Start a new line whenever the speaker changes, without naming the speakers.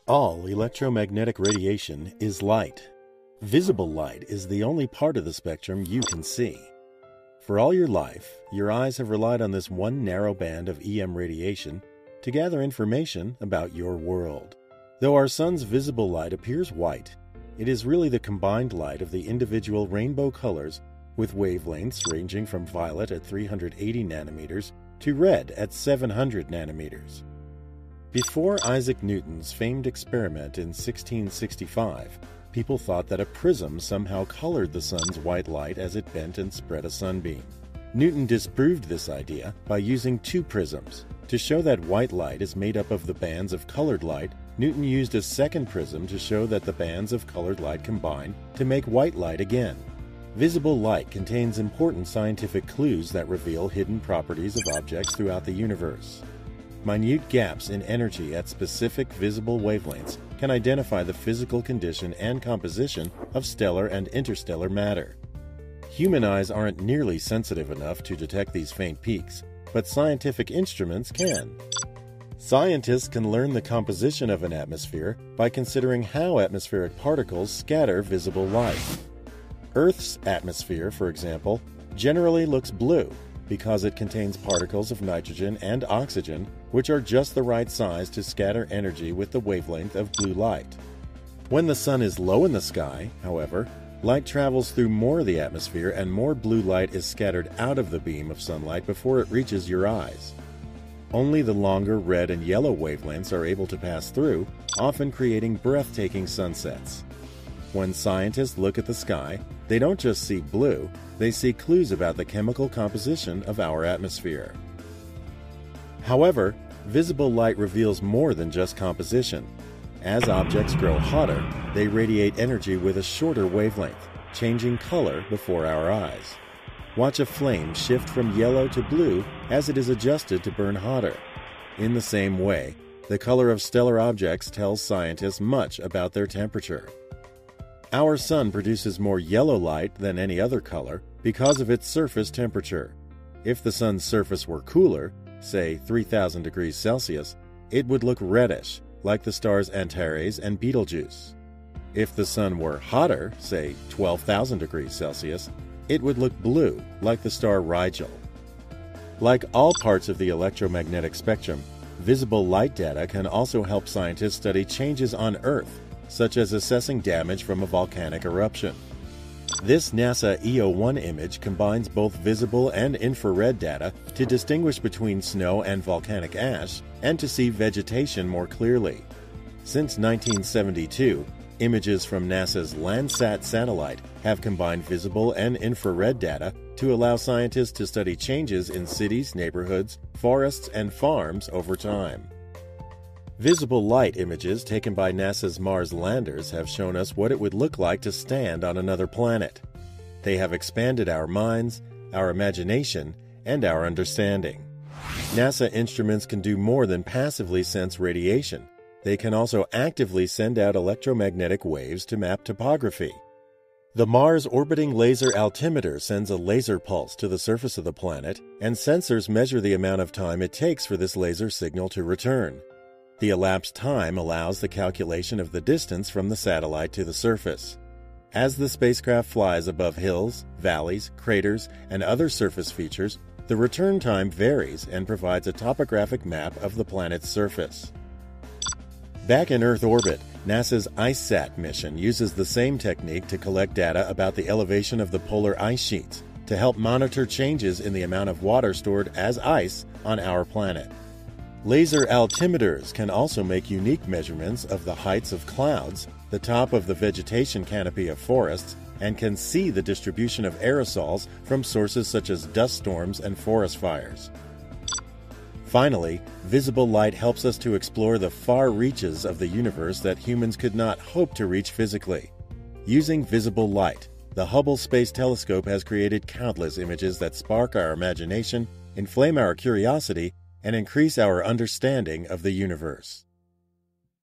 All electromagnetic radiation is light. Visible light is the only part of the spectrum you can see. For all your life, your eyes have relied on this one narrow band of EM radiation to gather information about your world. Though our sun's visible light appears white, it is really the combined light of the individual rainbow colors with wavelengths ranging from violet at 380 nanometers to red at 700 nanometers. Before Isaac Newton's famed experiment in 1665, people thought that a prism somehow colored the sun's white light as it bent and spread a sunbeam. Newton disproved this idea by using two prisms. To show that white light is made up of the bands of colored light, Newton used a second prism to show that the bands of colored light combine to make white light again. Visible light contains important scientific clues that reveal hidden properties of objects throughout the universe. Minute gaps in energy at specific visible wavelengths can identify the physical condition and composition of stellar and interstellar matter. Human eyes aren't nearly sensitive enough to detect these faint peaks, but scientific instruments can. Scientists can learn the composition of an atmosphere by considering how atmospheric particles scatter visible light. Earth's atmosphere, for example, generally looks blue because it contains particles of nitrogen and oxygen, which are just the right size to scatter energy with the wavelength of blue light. When the sun is low in the sky, however, light travels through more of the atmosphere and more blue light is scattered out of the beam of sunlight before it reaches your eyes. Only the longer red and yellow wavelengths are able to pass through, often creating breathtaking sunsets. When scientists look at the sky, they don't just see blue, they see clues about the chemical composition of our atmosphere. However, visible light reveals more than just composition. As objects grow hotter, they radiate energy with a shorter wavelength, changing color before our eyes. Watch a flame shift from yellow to blue as it is adjusted to burn hotter. In the same way, the color of stellar objects tells scientists much about their temperature. Our sun produces more yellow light than any other color because of its surface temperature. If the sun's surface were cooler, say 3,000 degrees Celsius, it would look reddish, like the stars Antares and Betelgeuse. If the sun were hotter, say 12,000 degrees Celsius, it would look blue, like the star Rigel. Like all parts of the electromagnetic spectrum, visible light data can also help scientists study changes on Earth, such as assessing damage from a volcanic eruption. This NASA EO1 image combines both visible and infrared data to distinguish between snow and volcanic ash and to see vegetation more clearly. Since 1972, images from NASA's Landsat satellite have combined visible and infrared data to allow scientists to study changes in cities, neighborhoods, forests, and farms over time. Visible light images taken by NASA's Mars landers have shown us what it would look like to stand on another planet. They have expanded our minds, our imagination, and our understanding. NASA instruments can do more than passively sense radiation. They can also actively send out electromagnetic waves to map topography. The Mars Orbiting Laser Altimeter sends a laser pulse to the surface of the planet, and sensors measure the amount of time it takes for this laser signal to return. The elapsed time allows the calculation of the distance from the satellite to the surface. As the spacecraft flies above hills, valleys, craters, and other surface features, the return time varies and provides a topographic map of the planet's surface. Back in Earth orbit, NASA's IceSat mission uses the same technique to collect data about the elevation of the polar ice sheets to help monitor changes in the amount of water stored as ice on our planet. Laser altimeters can also make unique measurements of the heights of clouds, the top of the vegetation canopy of forests, and can see the distribution of aerosols from sources such as dust storms and forest fires. Finally, visible light helps us to explore the far reaches of the universe that humans could not hope to reach physically. Using visible light, the Hubble Space Telescope has created countless images that spark our imagination, inflame our curiosity, and increase our understanding of the universe.